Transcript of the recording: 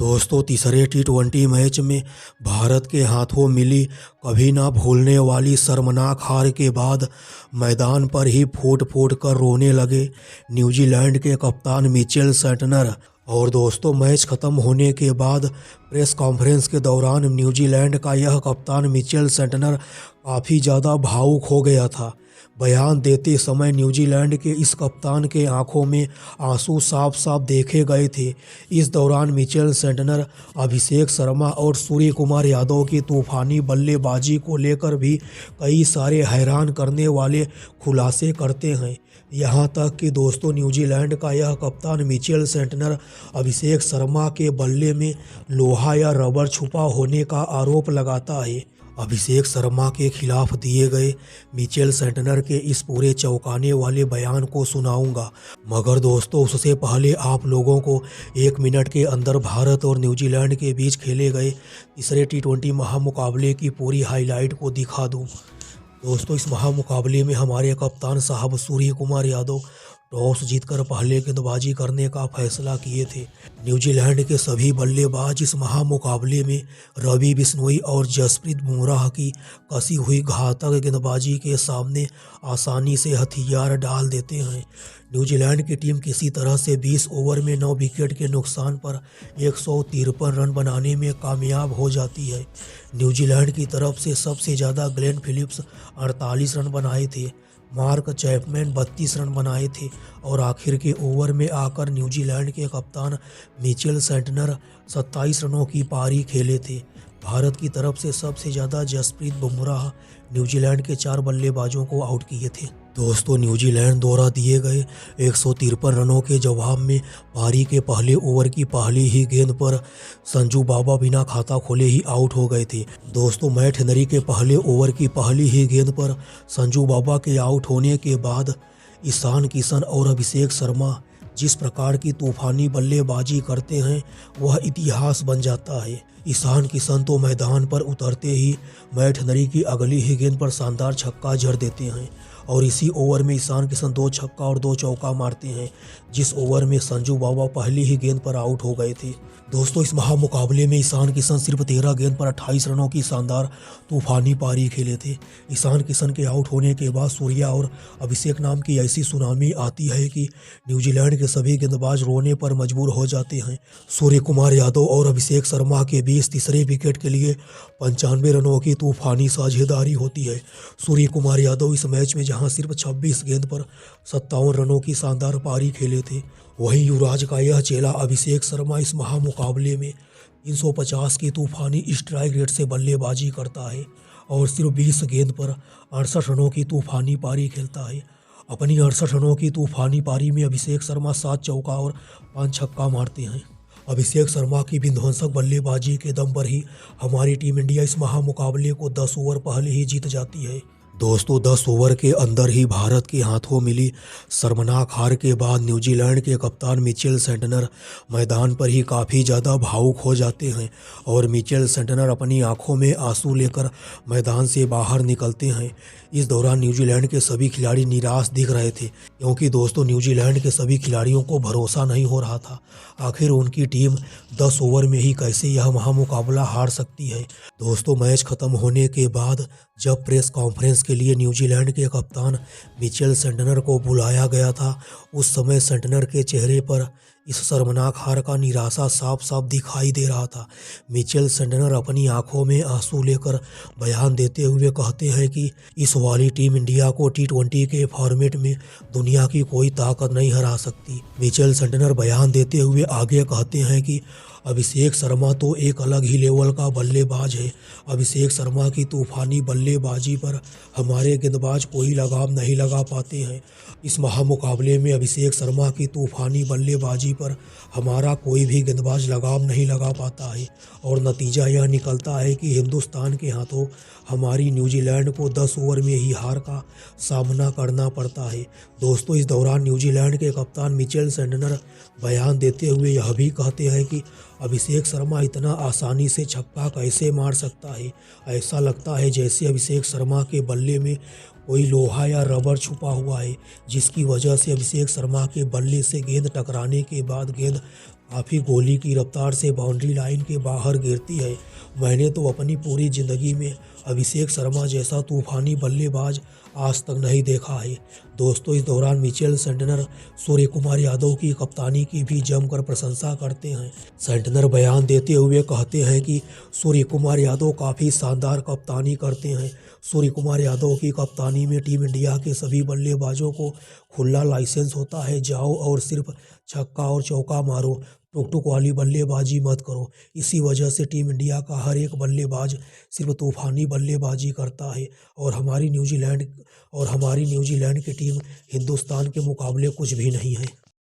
दोस्तों, तीसरे टी20 मैच में भारत के हाथों मिली कभी ना भूलने वाली शर्मनाक हार के बाद मैदान पर ही फूट फूट कर रोने लगे न्यूजीलैंड के कप्तान मिचेल सेंटनर। और दोस्तों, मैच ख़त्म होने के बाद प्रेस कॉन्फ्रेंस के दौरान न्यूजीलैंड का यह कप्तान मिचेल सेंटनर काफ़ी ज़्यादा भावुक हो गया था। बयान देते समय न्यूजीलैंड के इस कप्तान के आंखों में आंसू साफ साफ देखे गए थे। इस दौरान मिचेल सेंटनर अभिषेक शर्मा और सूर्य कुमार यादव की तूफानी बल्लेबाजी को लेकर भी कई सारे हैरान करने वाले खुलासे करते हैं। यहाँ तक कि दोस्तों, न्यूजीलैंड का यह कप्तान मिचेल सेंटनर अभिषेक शर्मा के बल्ले में लोहा या रबर छुपा होने का आरोप लगाता है। अभिषेक शर्मा के खिलाफ दिए गए मिचेल सेंटनर के इस पूरे चौंकाने वाले बयान को सुनाऊंगा, मगर दोस्तों उससे पहले आप लोगों को 1 मिनट के अंदर भारत और न्यूजीलैंड के बीच खेले गए तीसरे टी20 महामुकाबले की पूरी हाईलाइट को दिखा दूं। दोस्तों, इस महामुकाबले में हमारे कप्तान साहब सूर्य कुमार यादव टॉस जीतकर पहले गेंदबाजी करने का फैसला किए थे। न्यूजीलैंड के सभी बल्लेबाज इस महामुकाबले में रवि बिश्नोई और जसप्रीत बुमराह की कसी हुई घातक गेंदबाजी के सामने आसानी से हथियार डाल देते हैं। न्यूजीलैंड की टीम किसी तरह से 20 ओवर में 9 विकेट के नुकसान पर 153 रन बनाने में कामयाब हो जाती है। न्यूजीलैंड की तरफ से सबसे ज़्यादा ग्लेन फिलिप्स 48 रन बनाए थे, मार्क चैपमैन 32 रन बनाए थे और आखिर के ओवर में आकर न्यूजीलैंड के कप्तान मिचेल सेंटनर 27 रनों की पारी खेले थे। भारत की तरफ से सबसे ज़्यादा जसप्रीत बुमराह न्यूजीलैंड के 4 बल्लेबाजों को आउट किए थे। दोस्तों, न्यूजीलैंड द्वारा दिए गए 153 रनों के जवाब में पारी के पहले ओवर की पहली ही गेंद पर संजू बाबा बिना खाता खोले ही आउट हो गए थे। दोस्तों, मैट हेनरी के पहले ओवर की पहली ही गेंद पर संजू बाबा के आउट होने के बाद ईशान किशन और अभिषेक शर्मा जिस प्रकार की तूफानी बल्लेबाजी करते हैं वह इतिहास बन जाता है। ईशान किशन तो मैदान पर उतरते ही मैट हेनरी की अगली ही गेंद पर शानदार छक्का जड़ देते हैं और इसी ओवर में ईशान किशन 2 छक्का और 2 चौका मारते हैं, जिस ओवर में संजू बाबा पहली ही गेंद पर आउट हो गए थे। दोस्तों, इस महामुकाबले में ईशान किशन सिर्फ 13 गेंद पर 28 रनों की शानदार तूफानी पारी खेले थे। ईशान किशन के आउट होने के बाद सूर्या और अभिषेक नाम की ऐसी सुनामी आती है कि न्यूजीलैंड के सभी गेंदबाज रोने पर मजबूर हो जाते हैं। सूर्य कुमार यादव और अभिषेक शर्मा के बीच तीसरे विकेट के लिए 95 रनों की तूफानी साझेदारी होती है। सूर्य कुमार यादव इस मैच में जहां सिर्फ 26 गेंद पर 57 रनों की शानदार पारी खेले थे, वहीं युवराज का यह चेला अभिषेक शर्मा इस महामुकाबले में 350 की तूफानी स्ट्राइक रेट से बल्लेबाजी करता है और सिर्फ 20 गेंद पर 68 रनों की तूफानी पारी खेलता है। अपनी 68 रनों की तूफानी पारी में अभिषेक शर्मा 7 चौका और 5 छक्का मारते हैं। अभिषेक शर्मा की विध्वंसक बल्लेबाजी के दम पर ही हमारी टीम इंडिया इस महामुकाबले को 10 ओवर पहले ही जीत जाती है। दोस्तों, 10 ओवर के अंदर ही भारत के हाथों मिली शर्मनाक हार के बाद न्यूजीलैंड के कप्तान मिचेल सेंटनर मैदान पर ही काफ़ी ज़्यादा भावुक हो जाते हैं और मिचेल सेंटनर अपनी आंखों में आंसू लेकर मैदान से बाहर निकलते हैं। इस दौरान न्यूजीलैंड के सभी खिलाड़ी निराश दिख रहे थे, क्योंकि दोस्तों न्यूजीलैंड के सभी खिलाड़ियों को भरोसा नहीं हो रहा था आखिर उनकी टीम 10 ओवर में ही कैसे यह महामुकाबला हार सकती है। दोस्तों, मैच ख़त्म होने के बाद जब प्रेस कॉन्फ्रेंस के लिए न्यूजीलैंड के कप्तान मिचेल सेंटनर को बुलाया गया था, उस समय सेंटनर के चेहरे पर इस शर्मनाक हार का निराशा साफ साफ दिखाई दे रहा था। मिचेल सेंटनर अपनी आंखों में आंसू लेकर बयान देते हुए कहते हैं कि इस वाली टीम इंडिया को टी20 के फॉर्मेट में दुनिया की कोई ताकत नहीं हरा सकती। मिचेल सेंटनर बयान देते हुए आगे कहते हैं कि अभिषेक शर्मा तो एक अलग ही लेवल का बल्लेबाज है। अभिषेक शर्मा की तूफानी बल्लेबाजी पर हमारे गेंदबाज कोई लगाम नहीं लगा पाते हैं। इस महामुकाबले में अभिषेक शर्मा की तूफानी बल्लेबाजी पर हमारा कोई भी गेंदबाज लगाम नहीं लगा पाता है और नतीजा यह निकलता है कि हिंदुस्तान के हाथों हमारी न्यूजीलैंड को 10 ओवर में ही हार का सामना करना पड़ता है। दोस्तों, इस दौरान न्यूजीलैंड के कप्तान मिचेल सेंटनर बयान देते हुए यह भी कहते हैं कि अभिषेक शर्मा इतना आसानी से छक्का कैसे मार सकता है। ऐसा लगता है जैसे अभिषेक शर्मा के बल्ले में कोई लोहा या रबर छुपा हुआ है, जिसकी वजह से अभिषेक शर्मा के बल्ले से गेंद टकराने के बाद गेंद काफ़ी गोली की रफ्तार से बाउंड्री लाइन के बाहर गिरती है। मैंने तो अपनी पूरी ज़िंदगी में अभिषेक शर्मा जैसा तूफानी बल्लेबाज आज तक नहीं देखा है। दोस्तों, इस दौरान मिचेल सेंटनर सूर्य कुमार यादव की कप्तानी की भी जमकर प्रशंसा करते हैं। सेंटनर बयान देते हुए कहते हैं कि सूर्य कुमार यादव काफ़ी शानदार कप्तानी करते हैं। सूर्य कुमार यादव की कप्तानी में टीम इंडिया के सभी बल्लेबाजों को खुला लाइसेंस होता है। जाओ और सिर्फ छक्का और चौका मारो, टुक-टुक वाली बल्लेबाजी मत करो। इसी वजह से टीम इंडिया का हर एक बल्लेबाज सिर्फ तूफानी बल्लेबाजी करता है और हमारी न्यूजीलैंड की टीम हिंदुस्तान के मुकाबले कुछ भी नहीं है।